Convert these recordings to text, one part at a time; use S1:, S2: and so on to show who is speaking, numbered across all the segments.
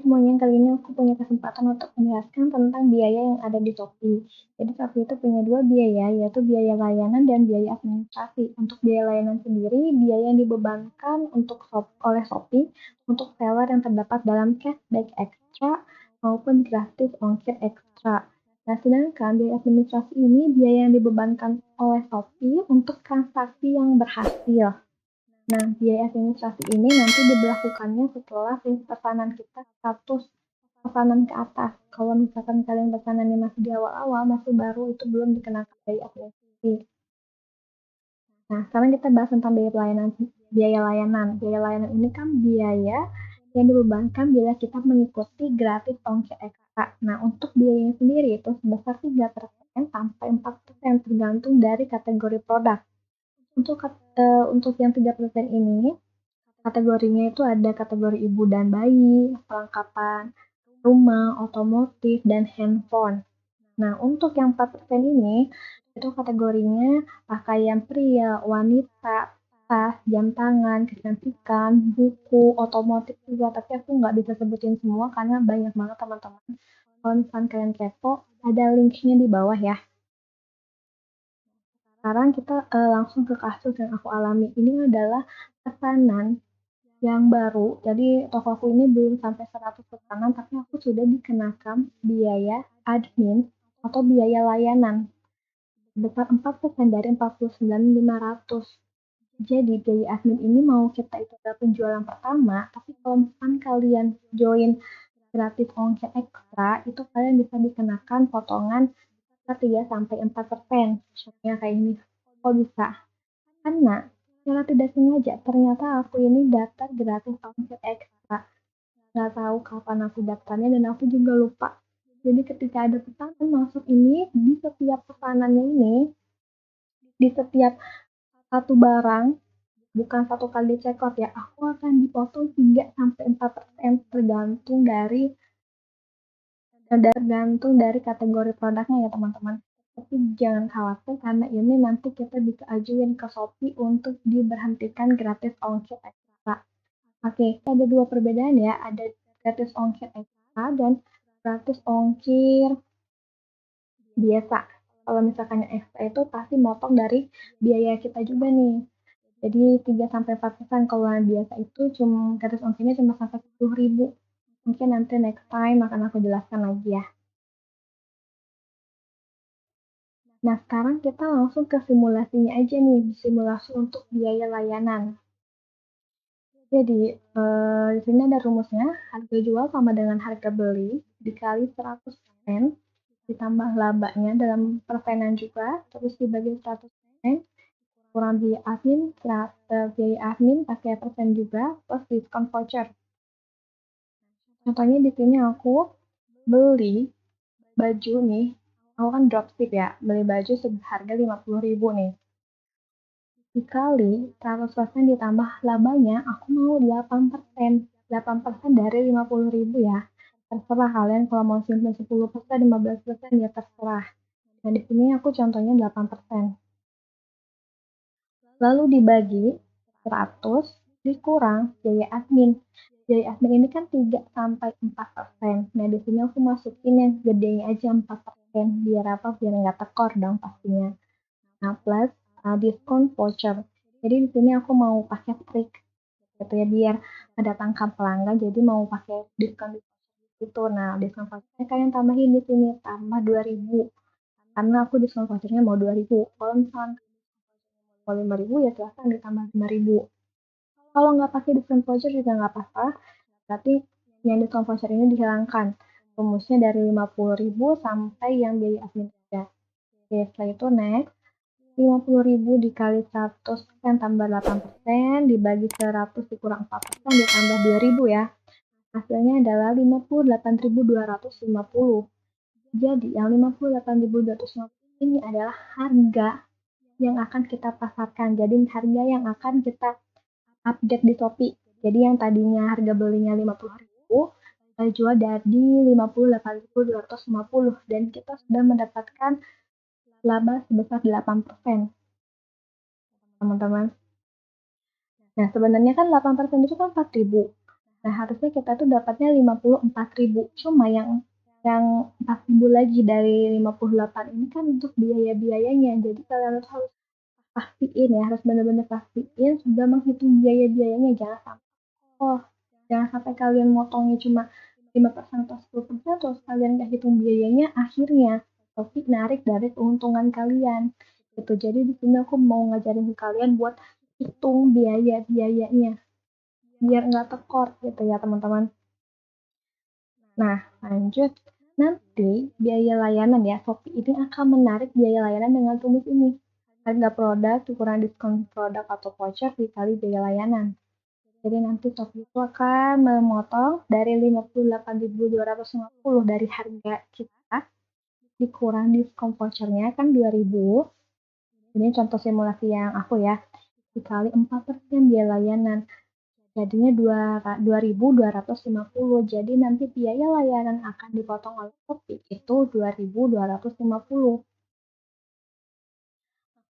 S1: semuanya, kali ini aku punya kesempatan untuk menjelaskan tentang biaya yang ada di Shopee. Jadi Shopee itu punya dua biaya, yaitu biaya layanan dan biaya administrasi. Untuk biaya layanan sendiri, biaya yang dibebankan oleh Shopee untuk seller yang terdapat dalam cashback ekstra maupun gratis ongkir ekstra. Nah, sedangkan biaya administrasi ini biaya yang dibebankan oleh Shopee untuk transaksi yang berhasil. Nah, biaya administrasi ini nanti diberlakukannya setelah pesanan kita status pesanan ke atas. Kalau misalkan kalian pesanannya masih di awal-awal, masih baru, itu belum dikenakan biaya administrasi. Nah, sekarang kita bahas tentang biaya layanan. Biaya layanan. Biaya layanan ini kan biaya yang dibebankan bila kita mengikuti gratis ongkir ekstra. Nah, untuk biayanya sendiri itu sebesar 3% sampai 4% tergantung dari kategori produk. Untuk yang 3% ini, kategorinya itu ada kategori ibu dan bayi, perlengkapan rumah, otomotif, dan handphone. Nah, untuk yang 4% ini, itu kategorinya pakaian pria, wanita, tas, jam tangan, kecantikan, buku, otomotif juga. Tapi aku nggak bisa sebutin semua karena banyak banget teman-teman. Kalau misalkan kalian kepo, ada linknya di bawah ya. Sekarang kita langsung ke kasus yang aku alami. Ini adalah pesanan yang baru. Jadi toko aku ini belum sampai 100 pesanan, tapi aku sudah dikenakan biaya admin atau biaya layanan sebesar 4% dari 49.500. Jadi biaya admin ini mau kita itu adalah penjualan pertama, tapi kalau misalkan kalian join gratis ongkir ekstra, itu kalian bisa dikenakan potongan 3-4%. Contohnya kayak ini. Kok bisa? Karena secara tidak sengaja ternyata aku ini daftar gratis ongkir ekstra. Nggak tahu kapan aku daftarnya dan aku juga lupa. Jadi ketika ada pesanan masuk ini, di setiap pesanannya ini, di setiap satu barang, bukan satu kali checkout ya, aku akan dipotong 3-4% tergantung dari kategori produknya ya teman-teman. Tapi jangan khawatir karena ini nanti kita bisa ajuin ke Shopee untuk diberhentikan gratis ongkir ekstra. Oke, ada dua perbedaan ya, ada gratis ongkir ekstra dan gratis ongkir biasa. Kalau misalkan yang ekstra itu pasti motong dari biaya kita juga nih. Jadi 3-4%, kalau yang biasa itu cuma gratis ongkirnya cuma sampai 10.000. Mungkin nanti next time akan aku jelaskan lagi ya. Nah, sekarang kita langsung ke simulasinya aja nih, simulasi untuk biaya layanan. Jadi, di sini ada rumusnya, harga jual sama dengan harga beli dikali 100%, ditambah labanya dalam persenan juga, terus dibagi 100%, kurang biaya admin pakai persen juga, plus diskon voucher. Contohnya di sini aku beli baju nih, aku kan dropship ya, beli baju seharga 50.000 nih. Dikali 100% ditambah labanya, aku mau 8%. 8% dari 50.000 ya. Terserah kalian kalau mau simpen 10%, 15% ya terserah. Nah, di sini aku contohnya 8%. Lalu dibagi 100 dikurang biaya admin. Biaya admin ini kan 3-4%. Nah, di sini aku masukin yang gedenya aja 4%. Biar apa? Biar nggak tekor dong pastinya. Nah, plus diskon voucher. Jadi di sini aku mau pakai trik gitu ya biar mendatangkan pelanggan. Jadi mau pakai diskon itu. Nah, diskon vouchernya kalian tambahin di sini tambah 2.000. Karena aku diskon vouchernya mau 2.000. Kalau misalkan mau 5.000 ya silahkan ditambah 5.000. Kalau nggak pakai diskon voucher juga nggak apa-apa. Berarti yang diskon voucher ini dihilangkan. Rumusnya dari 50.000 sampai yang biaya admin aja. Oke, setelah itu next. 50.000 dikali 100% tambah 8% dibagi 100 dikurang 4% ditambah 2.000 ya. Hasilnya adalah 58.250. Jadi yang 58.250 ini adalah harga yang akan kita pasarkan. Jadi harga yang akan kita update di Shopee. Jadi yang tadinya harga belinya 50.000, kita jual dari 58.250 dan kita sudah mendapatkan laba sebesar 8%. Teman-teman. Nah, sebenarnya kan 8% itu kan 4.000. Nah, harusnya kita tuh dapatnya 54.000. Cuma yang 4.000 lagi dari 58 ini kan untuk biaya-biayanya. Jadi kalian tuh harus pastiin ya, harus benar-benar pastiin sudah menghitung biaya-biayanya. Oh, jangan sampai kalian motongnya cuma 5% atau 10%, terus kalian nggak hitung biayanya, akhirnya Shopee narik dari keuntungan kalian. Gitu. Jadi di sini aku mau ngajarin ke kalian buat hitung biaya-biayanya biar nggak tekor gitu ya teman-teman. Nah, lanjut. Nanti biaya layanan ya, Shopee ini akan menarik biaya layanan dengan rumus ini. Harga produk dikurang diskon produk atau voucher dikali biaya layanan. Jadi nanti Shopee itu akan memotong dari 58.250 dari harga kita, dikurang diskon vouchernya kan 2.000. Ini contoh simulasi yang aku ya, dikali 4% biaya layanan. Jadinya 2.250. Jadi nanti biaya layanan akan dipotong oleh Shopee itu 2.250.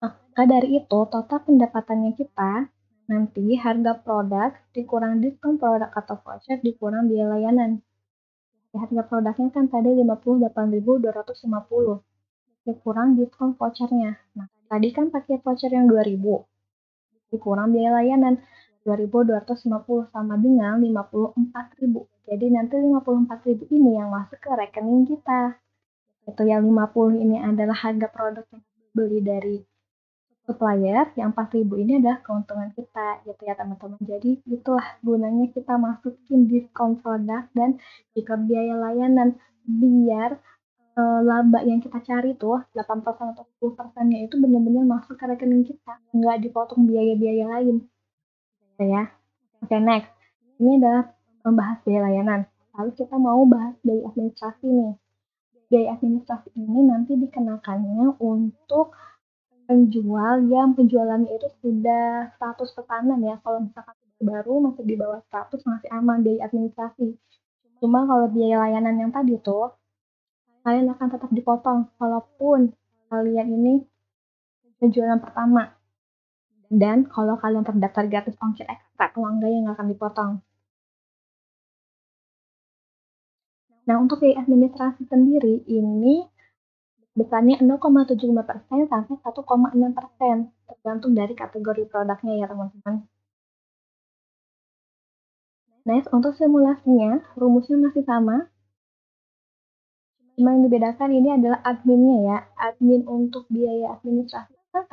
S1: Maka dari itu, total pendapatannya kita nanti harga produk dikurang diskon produk atau voucher dikurang biaya layanan. Ya, harga produknya kan tadi 58.250 dikurang diskon vouchernya. Nah, tadi kan pakai voucher yang 2.000 dikurang biaya layanan 2.250 sama dengan 54.000. Jadi nanti 54.000 ini yang masuk ke rekening kita. Itu yang 50 ini adalah harga produk yang beli dari supplier, yang 4.000 ini adalah keuntungan kita gitu ya teman-teman. Jadi itulah gunanya kita masukin diskon produk dan juga biaya layanan biar laba yang kita cari tuh 8% atau 10%-nya itu benar-benar masuk ke rekening kita, nggak dipotong biaya-biaya lain gitu ya. Oke, next. Ini adalah membahas biaya layanan. Lalu kita mau bahas biaya administrasi nih. Biaya administrasi ini nanti dikenakannya untuk penjual yang penjualannya itu sudah 100 pesanan ya. Kalau misalkan baru masih di bawah 100 masih aman biaya administrasi. Cuma kalau biaya layanan yang tadi tuh, kalian akan tetap dipotong walaupun kalian ini penjualan pertama. Dan kalau kalian terdaftar gratis ongkir ekstra, kalau enggak yang akan dipotong. Nah, untuk biaya administrasi sendiri ini besarnya 0,75% sampai 1,6%, tergantung dari kategori produknya ya teman-teman. Next, untuk simulasinya, rumusnya masih sama. Cuma yang dibedakan ini adalah adminnya ya. Admin untuk biaya administrasi kan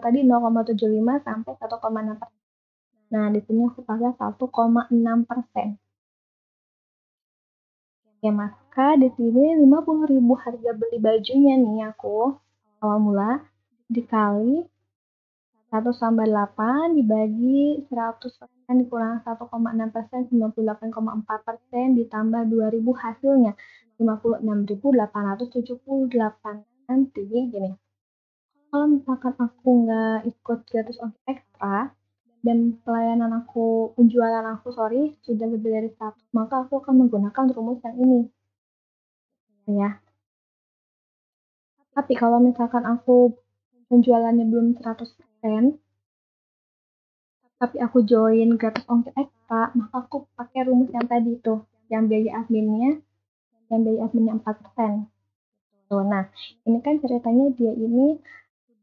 S1: tadi 0,75 sampai 1,6%. Nah, di sini aku pakai 1,6%. Ya, maka di sini 50.000 harga beli bajunya nih aku awal mula dikali 1/8 dibagi 100% dikurang 1,6%, 98,4% ditambah 2.000 hasilnya 56.878. Nanti gini, kalau misalkan aku nggak ikut gratis ongkir ekstra dan penjualan aku sudah lebih dari 100, maka aku akan menggunakan rumus yang ini ya. Tapi kalau misalkan aku penjualannya belum 100%, tapi aku join gratis ongkir ekstra, maka aku pakai rumus yang tadi tuh, yang biaya adminnya 4%. Tuh, nah, ini kan ceritanya dia ini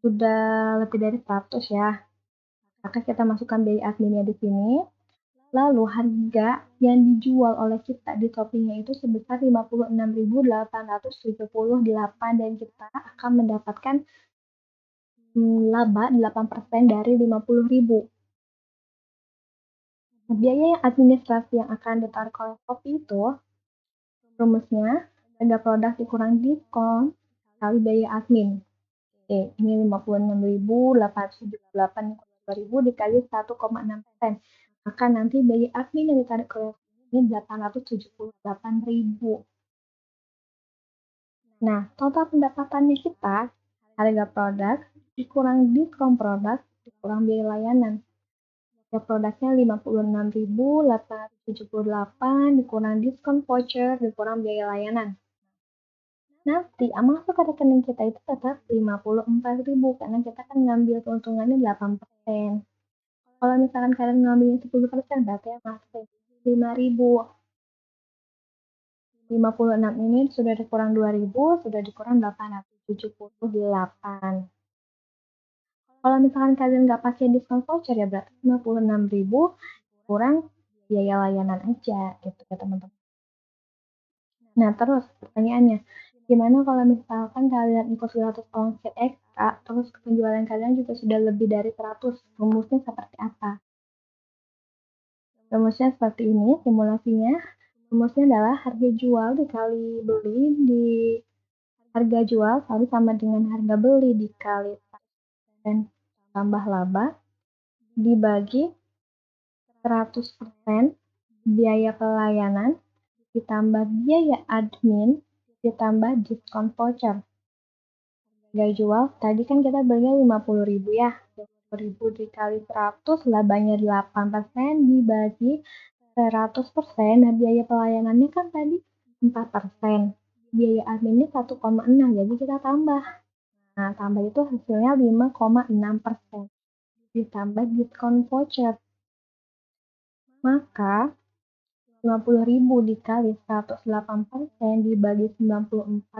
S1: sudah lebih dari 100 ya. Maka kita masukkan biaya adminnya di sini. Lalu harga yang dijual oleh kita di Shopee-nya itu sebesar 56.878 dan kita akan mendapatkan laba 8% dari 50.000. Nah, biaya administrasi yang akan ditarik oleh Shopee itu rumusnya harga produk dikurang diskon kali biaya admin. Oke, ini 56.878 dikali 1,6%. Maka nanti biaya admin yang ditarik oleh ini 878.000. Nah, total pendapatannya kita harga produk dikurang diskon produk dikurang biaya layanan. Harga produknya 56.878 dikurang diskon voucher dikurang biaya layanan. Nanti masuk ke rekening kita itu tetap 54.000 karena kita kan ngambil keuntungannya 8%. Kalau misalkan kalian ngambilnya 10% berarti ya masuk 5.000. 56 ini sudah dikurang 2.000, sudah dikurang 878. Kalau misalkan kalian nggak pakai diskon voucher ya berarti 56.000 kurang biaya layanan aja gitu ya teman-teman. Nah terus pertanyaannya, gimana kalau misalkan kalian ikut 100 ongkir ekstra, terus penjualan kalian juga sudah lebih dari 100, rumusnya seperti apa? Rumusnya seperti ini simulasinya. Rumusnya adalah harga jual dikali beli di harga jual kali sama dengan harga beli dikali dan tambah laba dibagi 100% biaya pelayanan ditambah biaya admin ditambah diskon voucher. Harga jual tadi kan kita belinya 50.000 ya. 50.000 dikali 100 labanya 8% dibagi 100%. Nah biaya pelayanannya kan tadi 4%. Biaya adminnya 1,6, jadi kita tambah. Nah, tambah itu hasilnya 5,6%. Ditambah diskon voucher. Maka 50.000 dikali 108% dibagi 94,4%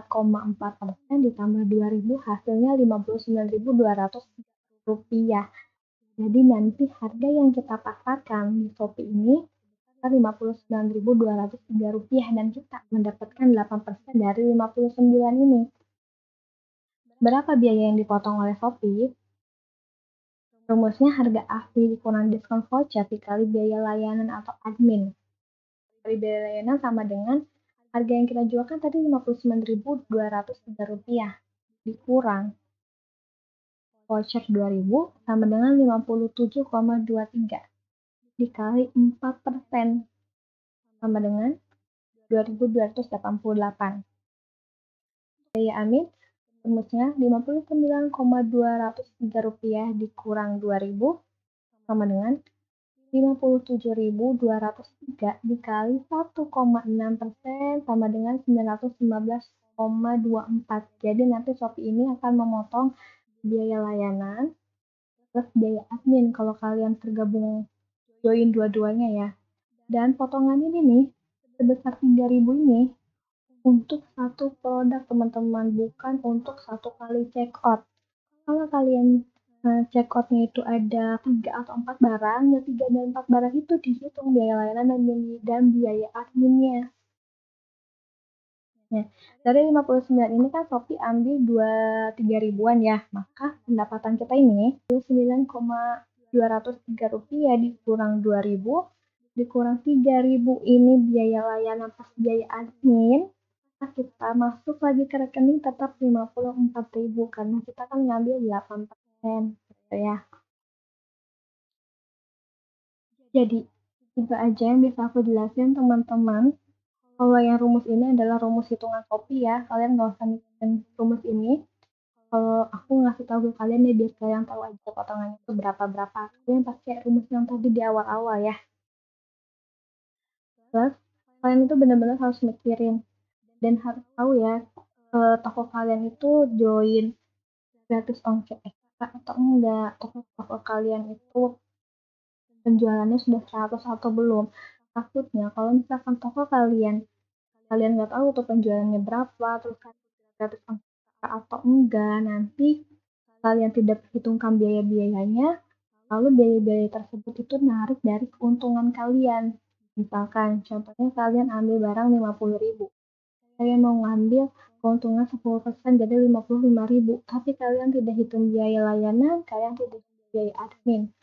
S1: ditambah 2.000 hasilnya 59.200 rupiah. Jadi nanti harga yang kita pasarkan di Shopee ini 59.203 rupiah dan kita mendapatkan 8% dari 59 ini. Berapa biaya yang dipotong oleh Shopee? Rumusnya harga asli dikurang diskon voucher dikali biaya layanan atau admin. Dari biaya layanan sama dengan harga yang kita jualkan tadi 59.203 rupiah dikurang voucher 2.000 sama dengan 57,23 dikali 4% sama dengan 2.288. Biaya admin rumusnya 59,203 rupiah dikurang 2.000 sama dengan 57.203 dikali 1,6% sama dengan 915,24. Jadi nanti Shopee ini akan memotong biaya layanan plus biaya admin kalau kalian tergabung join dua-duanya ya. Dan potongan ini nih sebesar 3.000 ini untuk satu produk teman-teman, bukan untuk satu kali check out. Kalau kalian check outnya itu ada 3 atau 4 barang, ya 3 dan 4 barang itu dihitung biaya layanan dan biaya adminnya. Nah, dari 59 ini kan Shopee ambil 3 ribuan ya, maka pendapatan kita ini 9,203 rupiah dikurang 2.000 dikurang 3.000 ini biaya layanan plus biaya admin, kita masuk lagi ke rekening tetap 54.000 karena kita kan ngambil 8% gitu ya. Jadi itu aja yang bisa aku jelasin teman-teman. Kalau yang rumus ini adalah rumus hitungan Shopee ya, kalian nggak usah mikirin rumus ini. Kalau aku ngasih tahu ke kalian nih biar kalian tahu aja potongannya itu berapa-berapa. Kalian pakai rumus yang tadi di awal-awal ya. Terus kalian itu benar-benar harus mikirin dan harus tahu ya toko kalian itu join gratis ongkir ekstra atau enggak, toko kalian itu penjualannya sudah 100 atau belum. Takutnya kalau misalkan toko kalian nggak tahu tuh penjualannya berapa, terus gratis ongkir atau enggak, nanti kalian tidak perhitungkan biaya-biayanya, lalu biaya-biaya tersebut itu narik dari keuntungan kalian. Misalkan contohnya kalian ambil barang 50.000, kalian mau ngambil keuntungan 10% jadi 55.000, tapi kalian tidak hitung biaya layanan, kalian tidak hitung biaya admin.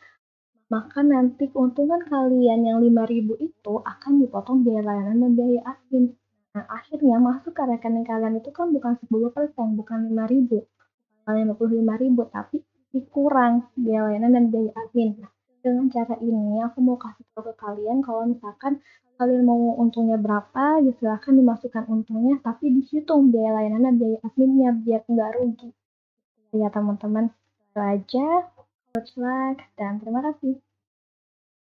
S1: Maka nanti keuntungan kalian yang 5.000 itu akan dipotong biaya layanan dan biaya admin. Nah, akhirnya masuk ke rekening kalian itu kan bukan 10%, bukan 5.000, bukan 55.000, tapi dikurang biaya layanan dan biaya admin. Nah, dengan cara ini aku mau kasih tahu ke kalian kalau misalkan kalian mau untungnya berapa, ya silahkan dimasukkan untungnya, tapi dihitung biaya layanan dan biaya adminnya biar nggak rugi. Ya teman-teman, itu aja. Good luck dan terima kasih.